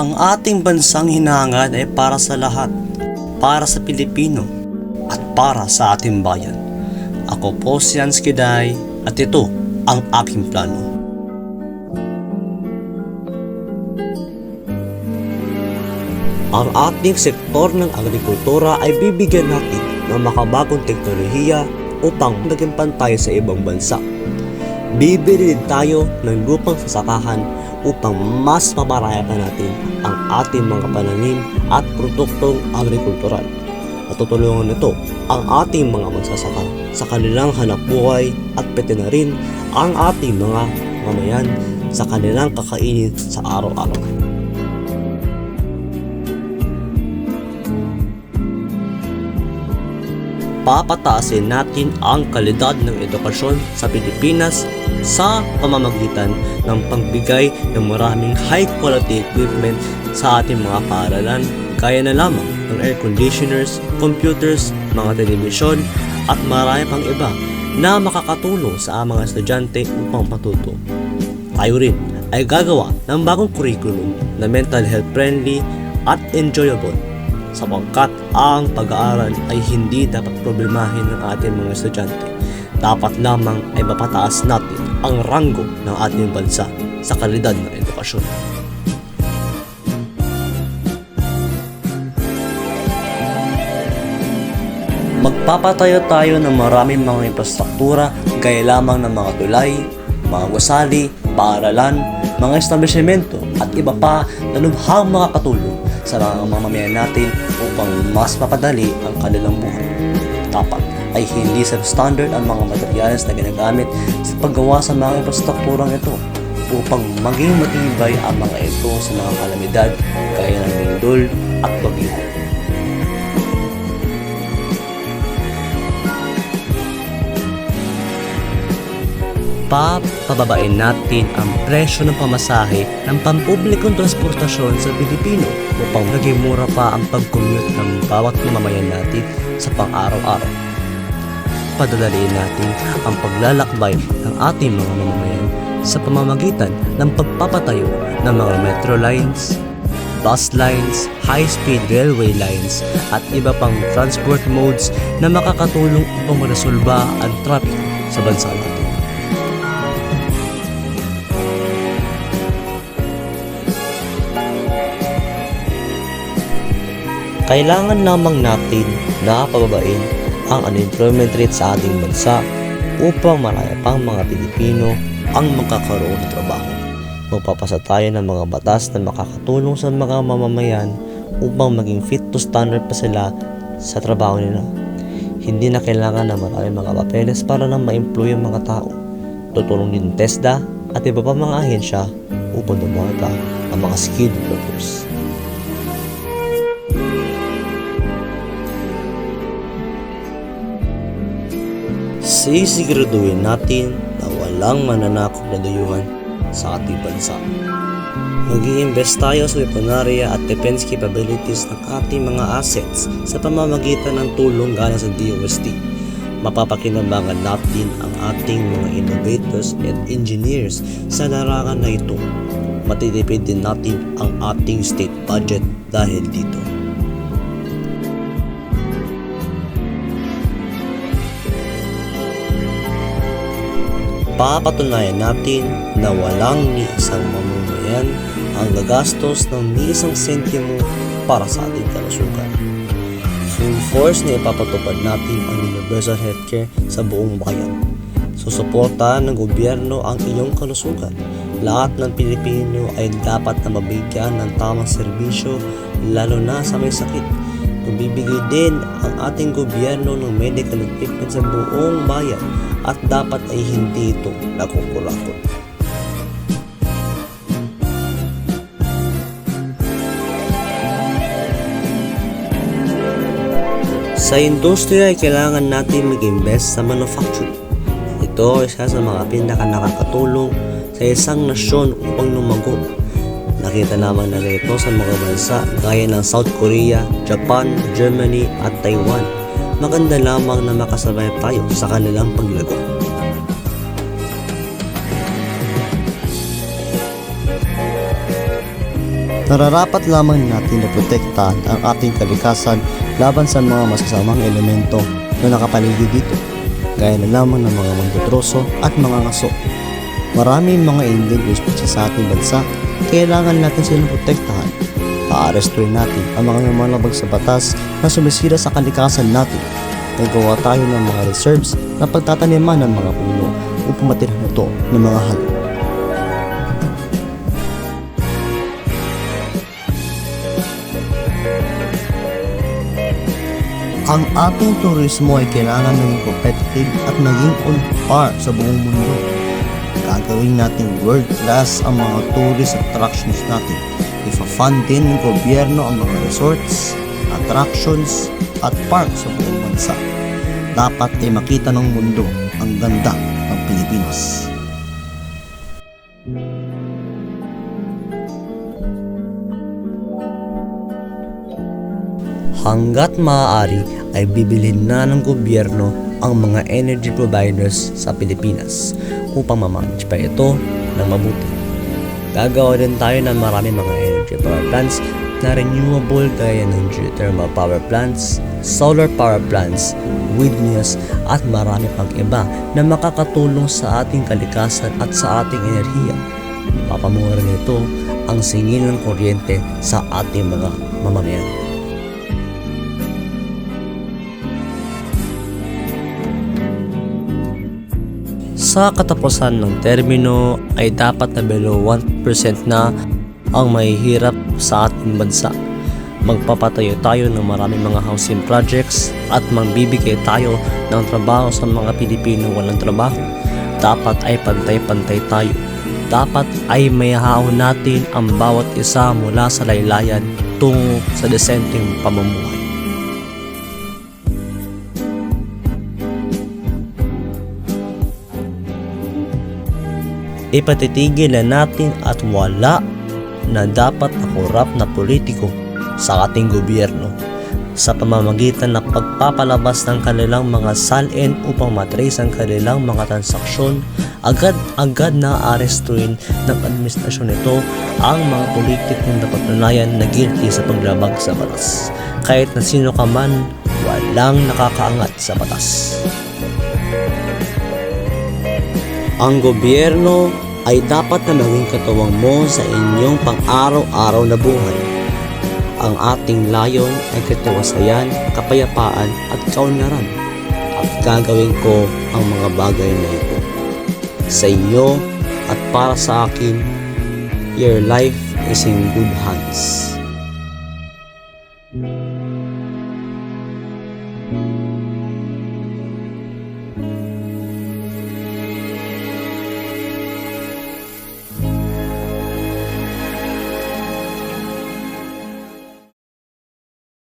Ang ating bansang hinahangad ay para sa lahat, para sa Pilipino, at para sa ating bayan. Ako po si Hans Kiday at ito ang aking plano. Ang ating sektor ng agrikultura ay bibigyan natin ng makabagong teknolohiya upang maging pantay sa ibang bansa. Bibili din tayo ng lupang sasakahan upang mas maparaya pa natin ang ating mga pananim at produktong agrikultural. Matutulungan nito ang ating mga magsasaka sa kanilang hanapbuhay at pati na rin ang ating mga mamayan sa kanilang kakainin sa araw-araw. Papataasin natin ang kalidad ng edukasyon sa Pilipinas sa pamamagitan ng pagbigay ng maraming high-quality equipment sa ating mga paaralan, gaya na lamang ng air conditioners, computers, mga telebisyon at marami pang iba na makakatulong sa mga estudyante upang matuto. Tayo rin ay gagawa ng bagong curriculum na mental health friendly at enjoyable, sapagkat ang pag-aaral ay hindi dapat problemahin ng ating mga estudyante. Dapat lamang ay mapataas natin ang ranggo ng ating bansa sa kalidad ng edukasyon. Magpapatayo tayo ng maraming mga infrastruktura gaya lamang ng mga tulay, mga gusali, paaralan, mga establishmento at iba pa na lubhang makakatulong sa mga mamamayan natin upang mas mapadali ang kanilang buhay. Dapat ay hindi substandard ang mga materyales na ginagamit sa paggawa sa mga infrastrukturang ito upang maging matibay ang mga ito sa mga kalamidad gaya ng lindol at bagyo. Pababain natin ang presyo ng pamasahe ng pampublikong transportasyon sa Pilipino upang maging mura pa ang pag-commute ng bawat mamamayan natin sa pang-araw-araw. Padalaliin natin ang paglalakbay ng ating mga mamamayan sa pamamagitan ng pagpapatayo ng mga metro lines, bus lines, high-speed railway lines at iba pang transport modes na makakatulong upang maresolba ang traffic sa bansa natin. Kailangan lamang natin na pababain ang unemployment rate sa ating bansa upang marami pang mga Pilipino ang magkakaroon ng trabaho. Magpapasa tayo ng mga batas na makakatulong sa mga mamamayan upang maging fit to standard pa sila sa trabaho nila. Hindi na kailangan na maraming mga papeles para lang ma-employ ang mga tao. Tutulong din TESDA at iba pa mga ahensya upang dumami ang mga skilled workers. Sisiguraduhin natin na walang mananakop na dayuhan sa ating bansa. Mag-i-invest tayo sa weaponarya at defense capabilities ng ating mga assets sa pamamagitan ng tulong galing sa DOST. Mapapakinabangan natin ang ating mga innovators at engineers sa larangan na ito. Matitipid din natin ang ating state budget dahil dito. Papatunayan natin na walang ni isang mamamayan ang gagastos ng ni isang sentimo para sa ating kalusugan. Full force na ipapatupad natin ang universal healthcare sa buong bayan. Susuporta ng gobyerno ang iyong kalusugan. Lahat ng Pilipino ay dapat na mabigyan ng tamang serbisyo, lalo na sa may sakit. Magbibigay din ang ating gobyerno ng medical equipment sa buong bayan at dapat ay hindi ito nakukurakot. Sa industriya ay kailangan natin mag-invest sa manufacturing. Ito ay isa sa mga pinaka-nakakatulong sa isang nasyon upang lumago. Nakita naman na ito sa mga bansa gaya ng South Korea, Japan, Germany at Taiwan. Maganda lamang na makasabay tayo sa kanilang paglago. Nararapat lamang natin na protektahan ang ating kalikasan laban sa mga masasamang elemento na nakapaligid dito, gaya na lamang ng mga mandotroso at mga ngaso. Maraming mga endangered species sa ating bansa, kailangan natin silang protektahan. Aarestuin natin ang mga lumalabag sa batas na sumisira sa kalikasan natin. Nagawa tayo ng mga reserves na pagtataniman ng mga puno upang matirhan ito ng mga hayop. Ang ating turismo ay kailangan maging competitive at maging on par sa buong mundo. Gagawin natin world-class ang mga tourist attractions natin. Ipa-fund din ng gobyerno ang mga resorts, attractions, at parks sa buong bansa. Dapat ay makita ng mundo ang ganda ng Pilipinas. Hanggat maaari ay bibilhin na ng gobyerno ang mga energy providers sa Pilipinas upang mamanage pa ito ng mabuti. Gagawa din tayo ng marami mga energy power plants na renewable gaya ng geothermal power plants, solar power plants, windmills at marami pang iba na makakatulong sa ating kalikasan at sa ating enerhiya. Mapapamura nito ang singil ng kuryente sa ating mga mamamayan. Sa katapusan ng termino ay dapat na below 1% na ang mahihirap sa ating bansa. Magpapatayo tayo ng maraming mga housing projects at magbibigay tayo ng trabaho sa mga Pilipino walang trabaho. Dapat ay pantay-pantay tayo. Dapat ay maihahon natin ang bawat isa mula sa laylayan tungo sa desenteng pamumuhay. Ipatitigil na natin at wala na dapat na korap na politiko sa ating gobyerno sa pamamagitan ng pagpapalabas ng kanilang mga salin upang matrace ang kanilang mga transaksyon. Agad na arestuin ng administrasyon nito ang mga politikong napatunayan na guilty sa paglabag sa batas. Kahit na sino ka man, walang nakakaangat sa batas. Ang gobyerno ay dapat na maging katuwang mo sa inyong pang-araw-araw na buhay. Ang ating layon ay katiwasayan, kapayapaan at kaunlaran. At gagawin ko ang mga bagay na ito. Sa inyo at para sa akin, your life is in good hands.